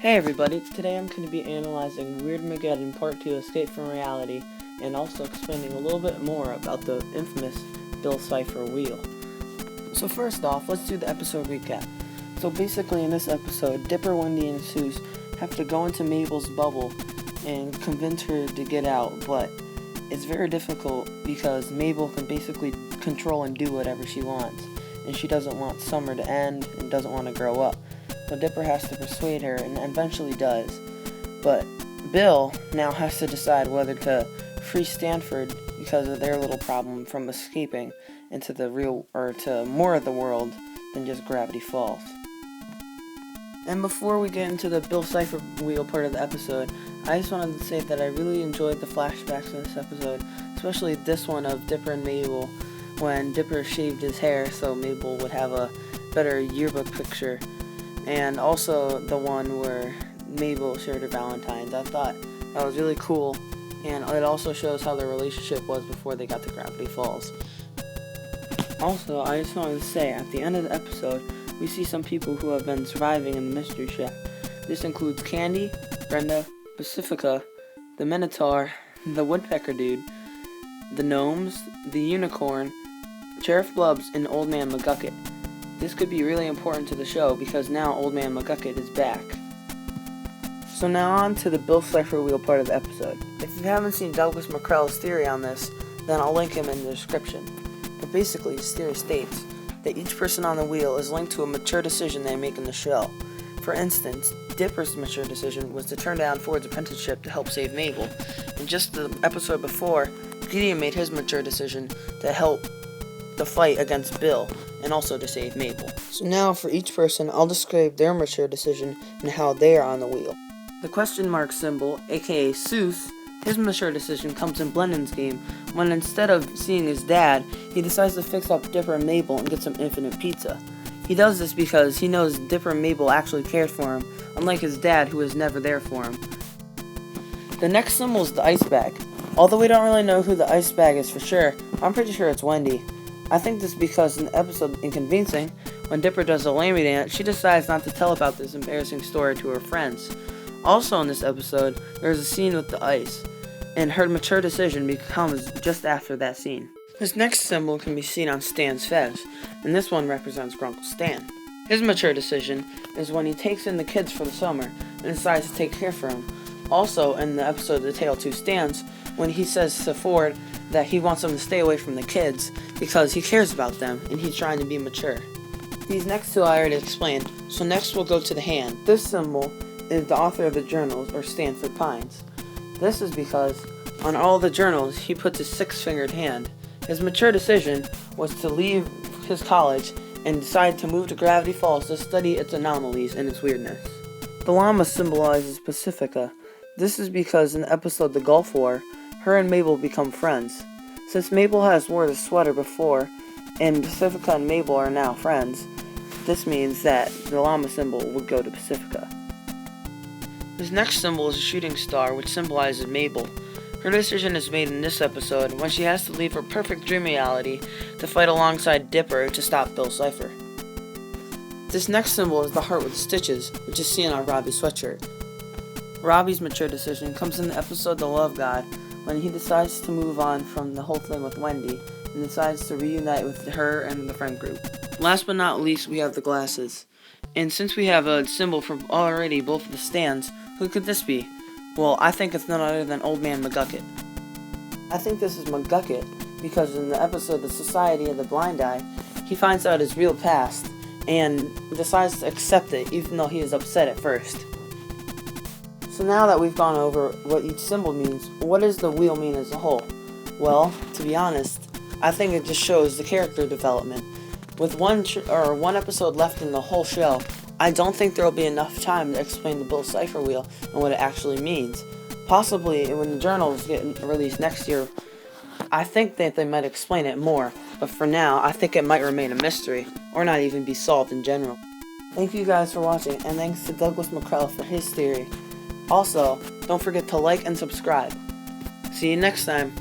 Hey everybody, today I'm going to be analyzing Weirdmageddon Part 2 Escape from Reality, and also explaining a little bit more about the infamous Bill Cipher wheel. So first off, let's do the episode recap. So basically in this episode, Dipper, Wendy, and Seuss have to go into Mabel's bubble and convince her to get out, but it's very difficult because Mabel can basically control and do whatever she wants, and she doesn't want summer to end and doesn't want to grow up. So Dipper has to persuade her, and eventually does. But Bill now has to decide whether to free Stanford because of their little problem from escaping into the real, or to more of the world than just Gravity Falls. And before we get into the Bill Cipher wheel part of the episode, I just wanted to say that I really enjoyed the flashbacks in this episode, especially this one of Dipper and Mabel, when Dipper shaved his hair so Mabel would have a better yearbook picture. And also the one where Mabel shared her Valentine's. I thought that was really cool, and it also shows how their relationship was before they got to Gravity Falls. Also, I just wanted to say, at the end of the episode, we see some people who have been surviving in the Mystery Shack. This includes Candy, Brenda, Pacifica, the Minotaur, the Woodpecker Dude, the Gnomes, the Unicorn, Sheriff Blubbs, and Old Man McGucket. This could be really important to the show because now Old Man McGucket is back. So now on to the Bill Cipher wheel part of the episode. If you haven't seen Douglas McCrell's theory on this, then I'll link him in the description. But basically, his theory states that each person on the wheel is linked to a mature decision they make in the show. For instance, Dipper's mature decision was to turn down Ford's apprenticeship to help save Mabel. And just the episode before, Gideon made his mature decision to help the fight against Bill, and also to save Mabel. So now for each person, I'll describe their mature decision and how they are on the wheel. The question mark symbol, aka Seuss, his mature decision comes in Blendon's game, when instead of seeing his dad, he decides to fix up Dipper and Mabel and get some infinite pizza. He does this because he knows Dipper and Mabel actually cared for him, unlike his dad who was never there for him. The next symbol is the ice bag. Although we don't really know who the ice bag is for sure, I'm pretty sure it's Wendy. I think this because in the episode Inconveniencing, when Dipper does a lamey dance, she decides not to tell about this embarrassing story to her friends. Also in this episode, there's a scene with the ice, and her mature decision comes just after that scene. This next symbol can be seen on Stan's fez, and this one represents Grunkle Stan. His mature decision is when he takes in the kids for the summer and decides to take care for them. Also in the episode The Tale of Two Stans, when he says to Ford that he wants them to stay away from the kids because he cares about them and he's trying to be mature. These next two I already explained, so next we'll go to the hand. This symbol is the author of the journals, or Stanford Pines. This is because on all the journals he puts his six-fingered hand. His mature decision was to leave his college and decide to move to Gravity Falls to study its anomalies and its weirdness. The llama symbolizes Pacifica. This is because in the episode The Gulf War, her and Mabel become friends. Since Mabel has wore the sweater before, and Pacifica and Mabel are now friends, this means that the llama symbol would go to Pacifica. This next symbol is a shooting star, which symbolizes Mabel. Her decision is made in this episode when she has to leave her perfect dream reality to fight alongside Dipper to stop Bill Cipher. This next symbol is the heart with stitches, which is seen on Robbie's sweatshirt. Robbie's mature decision comes in the episode The Love God, when he decides to move on from the whole thing with Wendy, and decides to reunite with her and the friend group. Last but not least, we have the glasses. And since we have a symbol for already both of the stands, who could this be? Well, I think it's none other than Old Man McGucket. I think this is McGucket because in the episode The Society of the Blind Eye, he finds out his real past and decides to accept it even though he is upset at first. So now that we've gone over what each symbol means, what does the wheel mean as a whole? Well, to be honest, I think it just shows the character development. With one episode left in the whole show, I don't think there will be enough time to explain the Bill Cipher wheel and what it actually means. Possibly when the journals get released next year, I think that they might explain it more, but for now, I think it might remain a mystery, or not even be solved in general. Thank you guys for watching, and thanks to Douglas McCrell for his theory. Also, don't forget to like and subscribe. See you next time.